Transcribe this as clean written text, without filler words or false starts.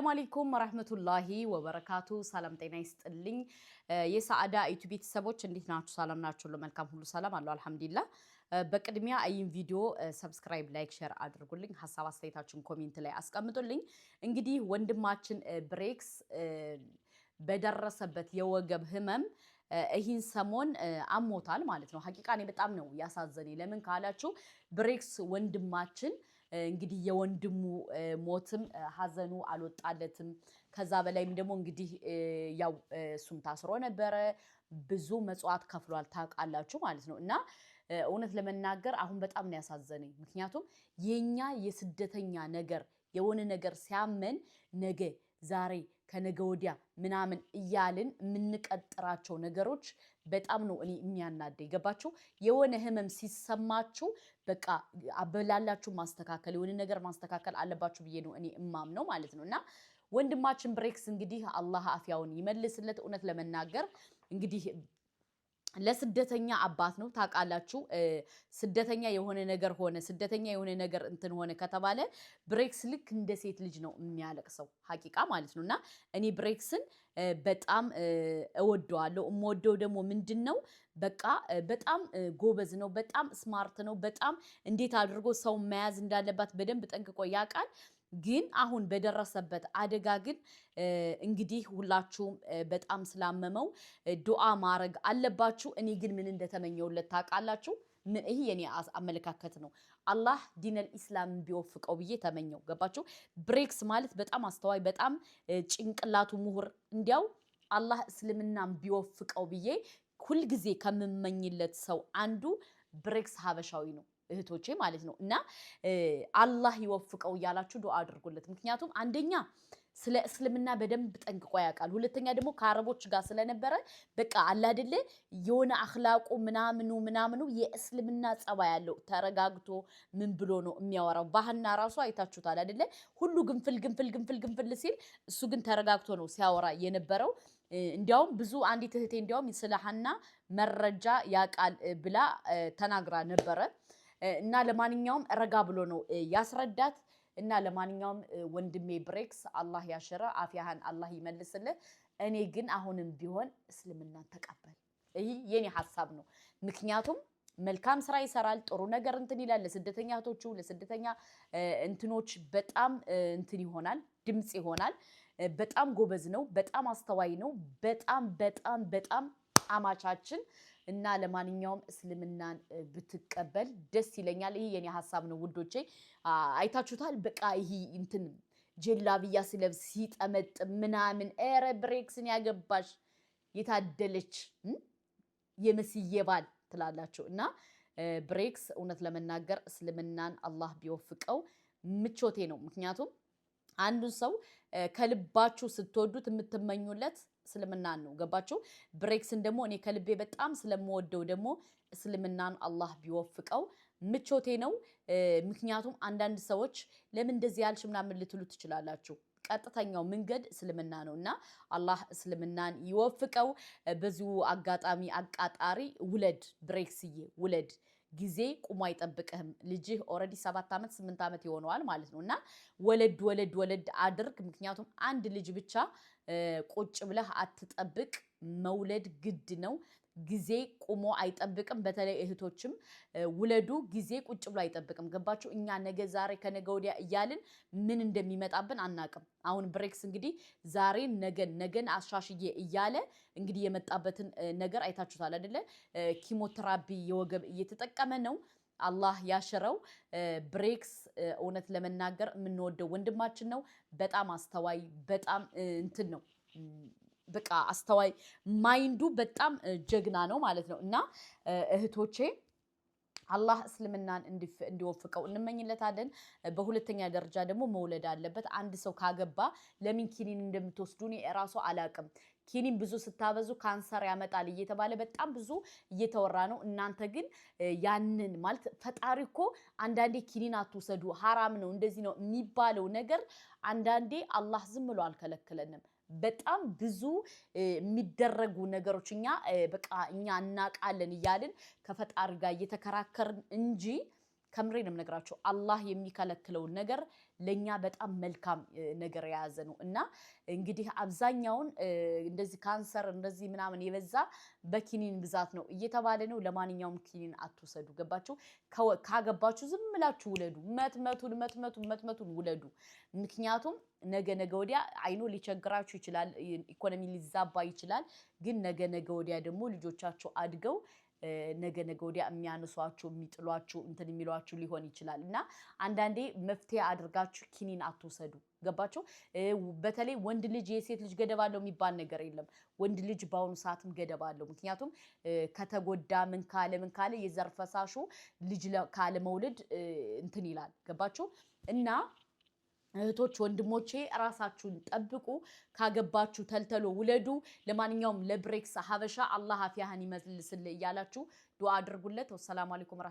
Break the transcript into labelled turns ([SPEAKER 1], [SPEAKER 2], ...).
[SPEAKER 1] السلام عليكم ورحمة الله وبركاته. سلام ጤና ይስጥልኝ የሰዓዳ ዩቲዩብ ቤተሰቦች እንዴት ናችሁ? ሰላም ናችሁ? ለመልካም ሁሉ ሰላም አለው አልহামዱሊላህ። በቅድሚያ አይን ቪዲዮ ሰብስክራይብ ላይክ ሼር አድርጉልኝ። ሐሳብ አስተያየታችሁን ኮሜንት ላይ አስቀምጡልኝ። እንግዲህ ወንድማችን ብሬክስ በደረሰበት የወገብ ህመም ይህን ሰሞን አሞታል ማለት ነው። ሐቂቃ እኔ በጣም ነው ያሳዘነኝ። ለምን ካላችሁ ብሬክስ ወንድማችን እንግዲህ የወንድሙ ሞትም ሐዘኑ አልወጣለትም። ከዛ በላይም ደግሞ እንግዲህ ያው እሱም ታስሮ ነበረ፣ ብዙ መጽዋዕት ከፍሏል ታውቃላችሁ ማለት ነው። እና እውነት ለመናገር አሁን በጣም ነው ያሳዘነኝ። ምክንያቱም የኛ የስደተኛ ነገር የሆነ ነገር ሲያመን ነገ ዛሬ ከነገ ወዲያ ምናምን እያልን የምንቀጥራቸው ነገሮች በጣም ነው እኔ የሚያናደኝ። ገባችሁ? የሆነ ህመም ሲሰማችሁ በቃ አበላላችሁ ማስተካከል የሆነ ነገር ማስተካከል አለባችሁ ብዬ ነው እኔ እማምነው ማለት ነው። እና ወንድማችን ብሬክስ እንግዲህ አላህ አፍያውን ይመልስለት። እውነት ለመናገር እንግዲህ ለስደተኛ አባት ነው ታውቃላችሁ። ስደተኛ የሆነ ነገር ሆነ ስደተኛ የሆነ ነገር እንትን ሆነ ከተባለ ብሬክስ ልክ እንደ ሴት ልጅ ነው የሚያለቅሰው ሐቂቃ ማለት ነውና እኔ ብሬክስን በጣም እወደዋለሁ። እምወደው ደግሞ ምንድነው በቃ በጣም ጎበዝ ነው፣ በጣም ስማርት ነው፣ በጣም እንዴት አድርጎ ሰው መያዝ እንዳለባት በደንብ ጠንቅቆ ያውቃል። ግን አሁን በደረሰበት አደጋ ግን እንግዲህ ሁላችሁም በጣም ስላመመው ዱዓ ማድረግ አለባችሁ። እኔ ግን ምን እንደተመኘውለት ታውቃላችሁ? ይሄ የኔ አመለካከት ነው። አላህ ዲነል ኢስላም ቢወፍቀው ብዬ ተመኘው። ገባችሁ? ብሬክስ ማለት በጣም አስተዋይ፣ በጣም ጭንቅላቱ ምሁር፣ እንዲያው አላህ እስልምናን ቢወፍቀው ብዬ ሁል ጊዜ ከምመኝለት ሰው አንዱ ብሬክስ ሀበሻዊ ነው እህቶቼ ማለት ነው። እና አላህ ይወፍቀው እያላችሁ ዱዓ አድርጉለት። ምክንያቱም አንደኛ ስለ እስልምና በደንብ ጠንቅቆ ያውቃል። ሁለተኛ ደግሞ ከአረቦች ጋር ስለነበረ በቃ አለ አይደለ የሆነ አኽላቁ ምናምኑ የእስልምና ጸባይ ያለው ተረጋግቶ ምን ብሎ ነው የሚያወራው። ባህና ራሱ አይታችሁታል አይደለ? ሁሉ ግንፍል ሲል እሱ ግን ተረጋግቶ ነው ሲያወራ የነበረው። እንዲያውም ብዙ አንዲት እህቴ እንዲያውም ስለ ሐና መረጃ ያውቃል ብላ ተናግራ ነበረ። እና ለማንኛውም ረጋ ብሎ ነው ያስረዳት። እና ለማንኛውም ወንድሜ ብሬክስ አላህ ያሽረ አፍያህን አላህ ይመልስልህ። እኔ ግን አሁንም ቢሆን እስልምናን ተቀበል። ይሄ የኔ ሐሳብ ነው። ምክንያቱም መልካም ስራ ይሰራል፣ ጥሩ ነገር እንትን ይላል። ለስደተኛ እህቶቹ ለስደተኛ እንትኖች በጣም እንትን ይሆናል፣ ድምጽ ይሆናል። በጣም ጎበዝ ነው፣ በጣም አስተዋይ ነው፣ በጣም አማቻችን። እና ለማንኛውም እስልምናን ብትቀበል ደስ ይለኛል። ይሄ የኔ ሐሳብ ነው ውዶቼ። አይታችሁታል። በቃ ይሄ እንትን ጀላብያ ሲለብስ ሲጠመጥ ምናምን ኧረ ብሬክስን ያገባሽ የታደለች የመስዬ ባል ትላላችሁ። እና ብሬክስ እውነት ለመናገር እስልምናን አላህ ቢወፍቀው ምቾቴ ነው። ምክንያቱም አንዱን ሰው ከልባችሁ ስትወዱት የምትመኙለት እስልምናን ነው። ገባችሁ? ብሬክስን ደግሞ እኔ ከልቤ በጣም ስለምወደው ደግሞ እስልምናን አላህ ቢወፍቀው ምቾቴ ነው። ምክንያቱም አንዳንድ ሰዎች ለምን እንደዚህ ያልሽ ምናምን ልትሉ ትችላላችሁ። ቀጥተኛው መንገድ እስልምና ነውና አላህ እስልምናን ይወፍቀው። በዚሁ አጋጣሚ አቃጣሪ ውለድ ብሬክስዬ ውለድ። ጊዜ ቁሞ አይጠብቅህም። ልጅህ ኦሬዲ 7 ዓመት 8 ዓመት ይሆነዋል ማለት ነውና ወለድ አድርግ። ምክንያቱም አንድ ልጅ ብቻ ቁጭ ብለህ አትጠብቅ፣ መውለድ ግድ ነው። ጊዜ ቁሞ አይጠብቅም። በተለይ እህቶችም ውለዱ። ጊዜ ቁጭ ብሎ አይጠብቅም። ገባችሁ? እኛ ነገ ዛሬ ከነገ ወዲያ እያልን ምን እንደሚመጣብን አናቅም። አሁን ብሬክስ እንግዲህ ዛሬን ነገን አሻሽዬ እያለ እንግዲህ የመጣበትን ነገር አይታችሁታል አይደለ? ኪሞቴራፒ የወገብ እየተጠቀመ ነው። አላህ ያሽረው። ብሬክስ እውነት ለመናገር የምንወደው ወንድማችን ነው። በጣም አስተዋይ፣ በጣም እንትን ነው በቃ አስተዋይ፣ ማይንዱ በጣም ጀግና ነው ማለት ነው። እና እህቶቼ አላህ እስልምናን እንዲወፍቀው እንመኝለታለን። በሁለተኛ ደረጃ ደግሞ መውለድ አለበት። አንድ ሰው ካገባ ለምን ኪኒን እንደምትወስዱ እኔ ራሱ አላቅም። ኪኒን ብዙ ስታበዙ ካንሰር ያመጣል እየተባለ በጣም ብዙ እየተወራ ነው። እናንተ ግን ያንን ማለት ፈጣሪ እኮ አንዳንዴ ኪኒን አትውሰዱ ሐራም ነው እንደዚህ ነው የሚባለው ነገር አንዳንዴ አላህ ዝም ብሎ አልከለከለንም። በጣም ብዙ የሚደረጉ ነገሮች እኛ እናቃለን እያልን ከፈጣሪ ጋር እየተከራከርን እንጂ ከምሬ ነው የምነግራችሁ አላህ የሚከለክለው ነገር ለኛ በጣም መልካም ነገር የያዘ ነው እና እንግዲህ አብዛኛውን እንደዚህ ካንሰር እንደዚህ ምናምን የበዛ በኪኒን ብዛት ነው እየተባለ ነው። ለማንኛውም ኪኒን አትወሰዱ። ገባችሁ? ካገባችሁ ዝም ብላችሁ ውለዱ። መትመቱን ውለዱ። ምክንያቱም ነገ ወዲያ አይኖ ሊቸግራችሁ ይችላል፣ ኢኮኖሚ ሊዛባ ይችላል። ግን ነገ ወዲያ ደግሞ ልጆቻችሁ አድገው ነገ ወዲያ የሚያነሷችሁ የሚጥሏችሁ እንትን የሚሏችሁ ሊሆን ይችላል እና አንዳንዴ መፍትሄ አድርጋችሁ ኪኒን አትወሰዱ። ገባችሁ? በተለይ ወንድ ልጅ የሴት ልጅ ገደብ አለው የሚባል ነገር የለም። ወንድ ልጅ በአሁኑ ሰዓትም ገደብ አለው። ምክንያቱም ከተጎዳ ምን ካለ የዘር ፈሳሹ ልጅ ካለ መውለድ እንትን ይላል። ገባችሁ? እና እህቶች ወንድሞቼ ራሳችሁን ጠብቁ። ካገባችሁ ተልተሎ ውለዱ። ለማንኛውም ለብሬክስ ሀበሻ አላህ አፊያህን ይመልስልህ እያላችሁ ዱአ አድርጉለት። ወሰላሙ አለይኩም